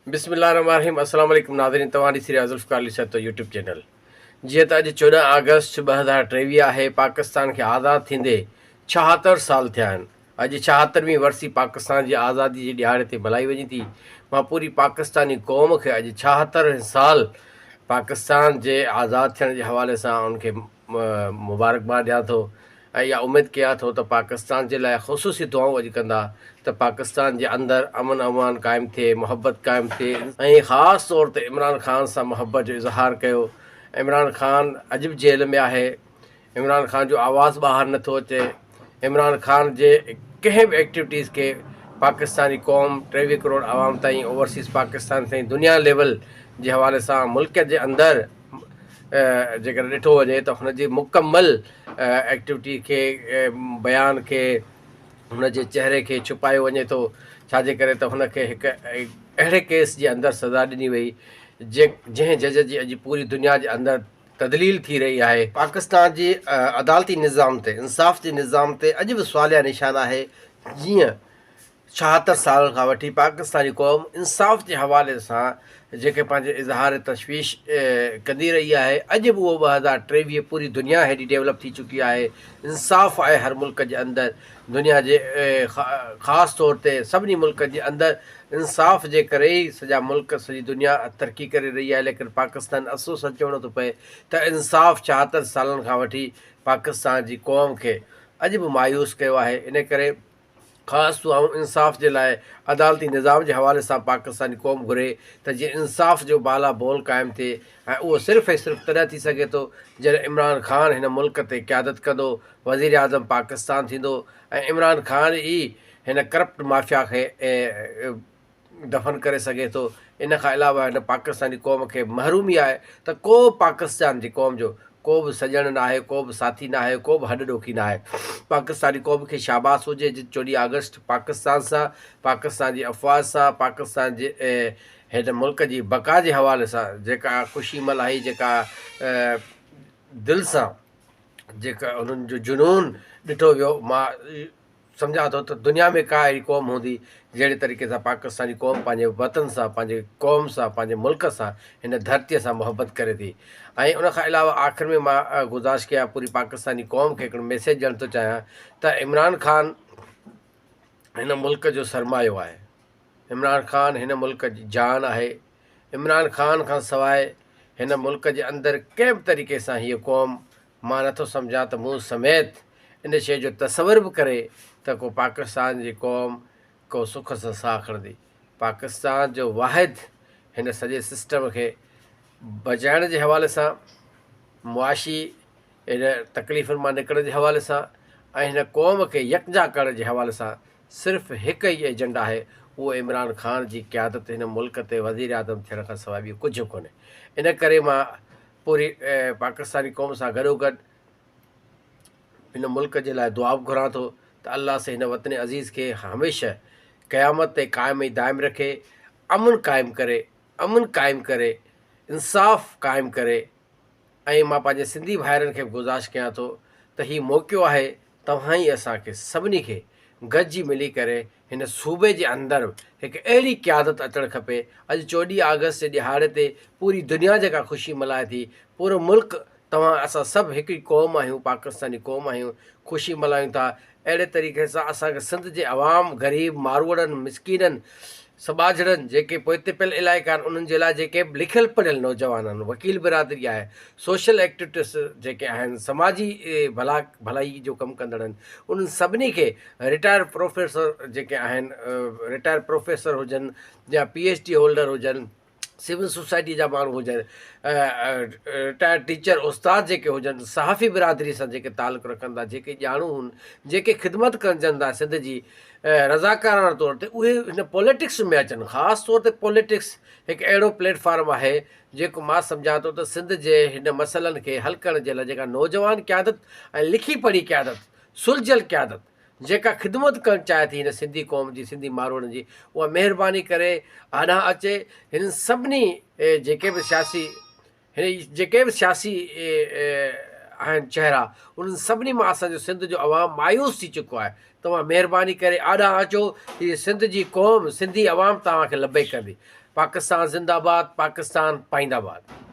बिस्मिल्लाहिर्रहमानिर्रहीम। अस्सलाम वालेकुम नाज़रीन, तव्हां ॾिसी रहिया ज़ुल्फ़िकार अली सतो यूट्यूब चैनल। जीअं त अॼु 14 अगस्त 2023 आहे। पाकिस्तान खे आज़ादु थींदे 76 साल थिया आहिनि। अॼु 76वीं वरसी पाकिस्तान जी आज़ादी जी ॾियारे ते मल्हाई वञे थी। मां पूरी पाकिस्तानी क़ौम खे अॼु 76 साल पाकिस्तान जे आज़ादु थियण जे हवाले सां उनखे मुबारकबाद ॾियां थो ऐं इहा उमेदु कयां थो त पाकिस्तान जे लाइ ख़ुसूसी दुआऊं अॼु कंदा त पाकिस्तान जे अंदरि अमन अमान क़ाइमु थिए, मुहबत क़ाइमु थिए ऐं ख़ासि तौर ते इमरान ख़ान सां मुहबत जो इज़हार कयो। इमरान ख़ान अॼु बि जेल में आहे। इमरान ख़ान जो आवाज़ु ॿाहिरि नथो अचे। इमरान ख़ान जे कंहिं बि एक्टिविटीज़ खे पाकिस्तानी क़ौम 23 करोड़ आवाम ताईं, ओवरसीज़ पाकिस्तान ताईं, दुनिया लेवल जे हवाले सां मुल्क जे अंदरि जेकर ॾिठो वञे त हुनजी मुकमल एक्टिविटी खे, बयान खे, हुनजे चहिरे खे छुपायो वञे थो। छाजे करे त हुनखे हिकु अहिड़े केस जे अंदरि सज़ा ॾिनी वई जंहिं जज जी अॼु पूरी दुनिया जे अंदरि तदलील थी रही आहे। पाकिस्तान जी अदालती निज़ाम ते, इंसाफ़ जे निज़ाम ते अॼु बि सुवालिया निशान आहे। जीअं 76 साल खां वठी पाकिस्तानी क़ौम इंसाफ़ जे हवाले सां जेके पंहिंजे इज़हार तशवीश कंदी रही आहे, अॼु बि उहो 2023 पूरी दुनिया हेॾी डेवलप थी चुकी आहे। इंसाफ़ आहे हर मुल्क जे अंदरि। दुनिया जे ख़ासि तौर ते सभिनी मुल्क जे अंदरि इंसाफ़ जे करे ई सॼा मुल्क, सॼी दुनिया तरक़ी करे रही आहे। लेकिन पाकिस्तान अफ़सोस चवणो थो पए त इंसाफ़ 76 सालनि खां वठी पाकिस्तान जी क़ौम खे अॼु बि मायूस कयो आहे। इन करे ख़ासि दुआऊं इंसाफ़ जे लाइ अदालती निज़ाम जे हवाले सां पाकिस्तानी क़ौम घुरे त जीअं इंसाफ़ जो बाला बोल क़ाइमु थिए ऐं उहो सिर्फ़ु ऐं सिर्फ़ु तॾहिं थी सघे थो जॾहिं इमरान ख़ान हिन मुल्क ते क़यादत कंदो, वज़ीर आज़म पाकिस्तान थींदो ऐं इमरान ख़ान ई हिन करप्ट माफ़िया खे दफ़न करे सघे थो। इन खां अलावा हिन पाकिस्तानी क़ौम खे महरूमी आहे त को पाकिस्तान जी क़ौम जो को बि सॼण न आहे, को बि साथी न आहे, को बि हॾ ॾोखी न आहे। पाकिस्तानी क़ौम खे शाबाश हुजे 14 अगस्त पाकिस्तान सां, पाकिस्तान जी अफ़वाज सां, पाकिस्तान जे हिन मुल्क जी बका जे हवाले सां जेका ख़ुशी मल्हाई, जेका दिलि सां जेका उन्हनि जो जुनून ॾिठो वियो, मां सम्झां थो त दुनिया में का अहिड़ी क़ौम हूंदी जहिड़े तरीक़े सां पाकिस्तानी क़ौम पंहिंजे वतन सां, पंहिंजे क़ौम सां, पंहिंजे मुल्क सां, हिन धरतीअ सां मुहबत करे थी। ऐं उनखां अलावा आख़िर में मां गुज़ारिश कयां पूरी पाकिस्तानी क़ौम खे हिकिड़ो मैसेज ॾियणु थो चाहियां त इमरान ख़ान हिन मुल्क जो सरमायो आहे। इमरान ख़ान हिन मुल्क जी जान आहे। इमरान ख़ान खां सवाइ हिन मुल्क जे अंदरि कंहिं बि तरीक़े सां हीअ क़ौम, मां नथो सम्झां त मूं समेत इन शइ जो तसवर बि करे त को पाकिस्तान जी क़ौम को सुख सां साह खणंदी। पाकिस्तान जो वाहिद हिन सॼे सिस्टम खे बचाइण जे हवाले सां, मुआशी इन तकलीफ़ुनि मां निकिरण जे हवाले सां ऐं हिन क़ौम खे यकजा करण जे हवाले सां सिर्फ़ु हिकु ई एजेंडा आहे, उहो इमरान ख़ान जी क़यादत हिन मुल्क ते वज़ीर आज़म थियण खां सवाइ ॿियो कुझु कोन्हे। इन करे मां पूरी पाकिस्तानी क़ौम सां गॾोगॾु हिन मुल्क जे लाइ दुआ बि घुरां थो त अल्लाह से हिन वतन अज़ीज़ खे हमेशह क़यामत ते क़ाइमु ऐं दाइमु रखे, अमन क़ाइमु करे, इंसाफ़ क़ाइमु करे। ऐं मां पंहिंजे सिंधी भाइरनि खे बि गुज़ारिश कयां थो त हीउ मौक़ो आहे तव्हां ई असांखे सभिनी खे गॾिजी मिली करे हिन सूबे जे अंदरि हिकु अहिड़ी क़यादत अचणु खपे। अॼु 14 अगस्त जे ॾिहाड़े ते पूरी दुनिया जेका ख़ुशी मल्हाए थी, पूरो मुल्क, तव्हां असां सभु हिकिड़ी क़ौम आहियूं, पाकिस्तानी क़ौम आहियूं, ख़ुशी मल्हायूं था। अहिड़े तरीक़े सां असांखे सिंध जे अवाम, ग़रीब मारूड़नि, मिसकीननि, समाजरनि, जेके पोइते इलाइक़ा आहिनि, उन्हनि जे लाइ जेके लिखियलु पढ़ियल नौजवान आहिनि, वकील बिरादरी आहे, सोशल एक्टिविस्ट जेके आहिनि, समाजी भलाई जो कमु कंदड़ आहिनि, उन्हनि सभिनी खे, रिटायर प्रोफेसर जेके आहिनि, रिटायर प्रोफेसर हुजनि या PhD होल्डर हुजनि, सिविल सोसाइटी जा माण्हू हुजनि, रिटायर टीचर उस्ताद जेके हुजनि, सहाफ़ी बिरादरी सां जेके तालुक़ु रखनि था, जेके ॼाणू हुन, जेके ख़िदमत कनि था सिंध जी रज़ाकाराना तौर ते, उहे हिन पॉलिटिक्स में अचनि। ख़ासि तौर ते पॉलिटिक्स हिकु अहिड़ो प्लेटफॉर्म आहे जेको मां सम्झां थो त सिंध जे हिन मसइलनि खे हल करण जे लाइ जेका नौजवान क़यादत ऐं लिखी पढ़ी क़यादत, सुलझियल क़यादत जेका ख़िदमत करणु चाहे थी हिन सिंधी क़ौम जी, सिंधी माण्हुनि जी, उहा महिरबानी करे आॾा अचे। हिन सभिनी जेके बि सियासी आहिनि चहिरा, उन्हनि सभिनी मां असांजो सिंध जो अवाम मायूस थी चुको आहे। तव्हां महिरबानी करे आॾां अचो, हीअ सिंध जी क़ौम, सिंधी अवाम तव्हांखे लबे कंदी। पाकिस्तान ज़िंदाबाद, पाकिस्तान पाईंदाबाद।